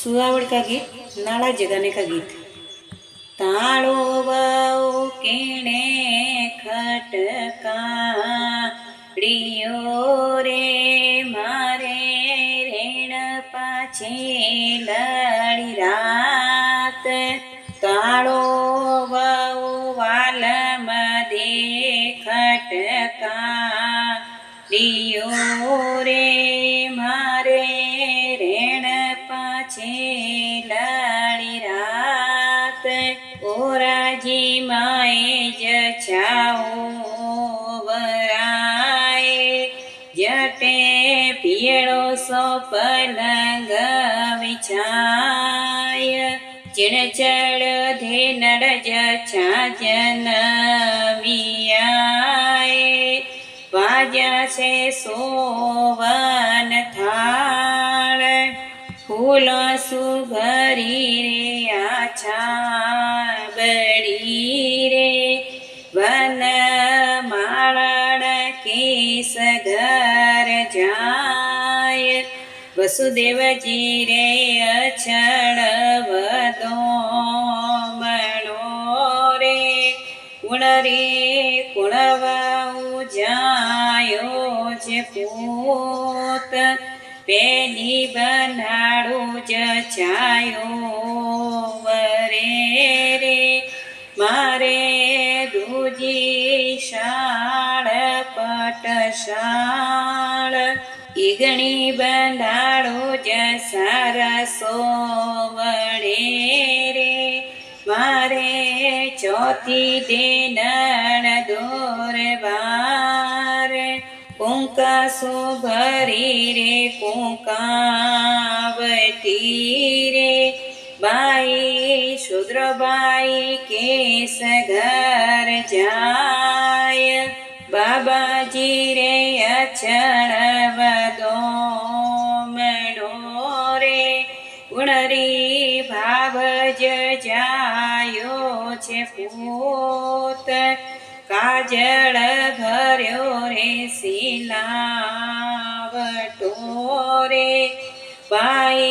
सुहावड़ का गीत नाला जगाने का गीत। ताड़ो वाओ केणे खटका डियो रे मारे रेण पाछे लड़ी रात। ताड़ो वाओ वाल मदे खटका डियो रे मारे रेण पाछे लड़ी रात। ओराजी माए जछाओ वराए जटे पियड़ो सो पलंग विछाय। चिण चढ़ धे नड़ जछा जनमियाए वाजा से सोवन थाल। फूल सुभरी रे आछा बड़ी रे वन माळण केस घर जाय। वसुदेव जी रे अक्षण वदो मणो रे कुण रे कुणवाऊ जायो जे पूत। पेली बनाड़ो जछायो वरे रे मारे दूजी शाळ पटशाळ। ईगणी बनाड़ो जसार सो वड़े रे मारे चौथी देनण दोर बार। कुंका सो भरी रे कुंकावती रे बाई शूद्र बाई केस घर जाय। बाबाजी रे अक्षण वदो मणो रे गुणरी भावज जायो छे पूत। काजळ भर्यो रे सिलावटो रे बाई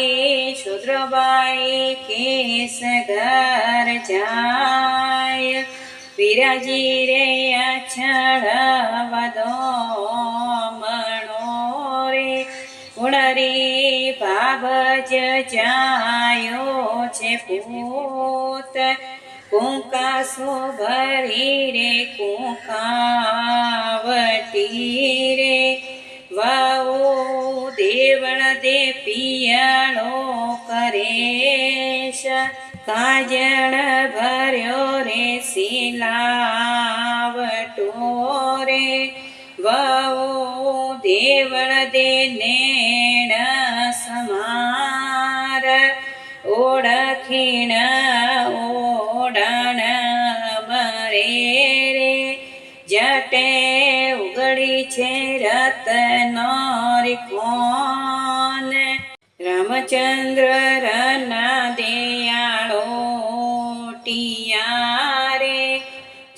शूद्र बाई केस घर जाय। विराजी रे अक्षण वदो मणो रे गुणरी भावज जायो छे पूत। कुंका सो भरी रे कुंकावती रे वाओ देवण दे पियाणो करेश। काजळ भर्यो रे सिलावटो रे वाओ देवण दे नेण समार। ओळखीण ओढण मरे रे जटे उगड़ी छे रत्नो रे कोन। रामचंद्र रना दयाळो टिया रे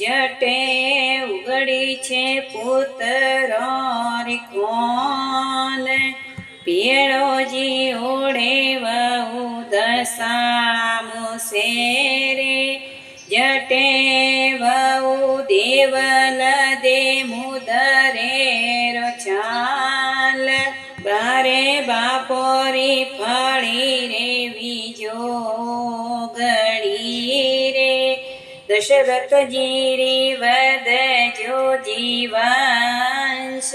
जटे उगड़ी छे पुत्र रे कोन। पियड़ो जी ओढ़े वहु दसामु से रे जटे वहु देवल दे मुदरे रो चाल। बारे बापोरी फड़ी रे बीजो गड़ी रे दशरथ जी री वद जो जीवांश।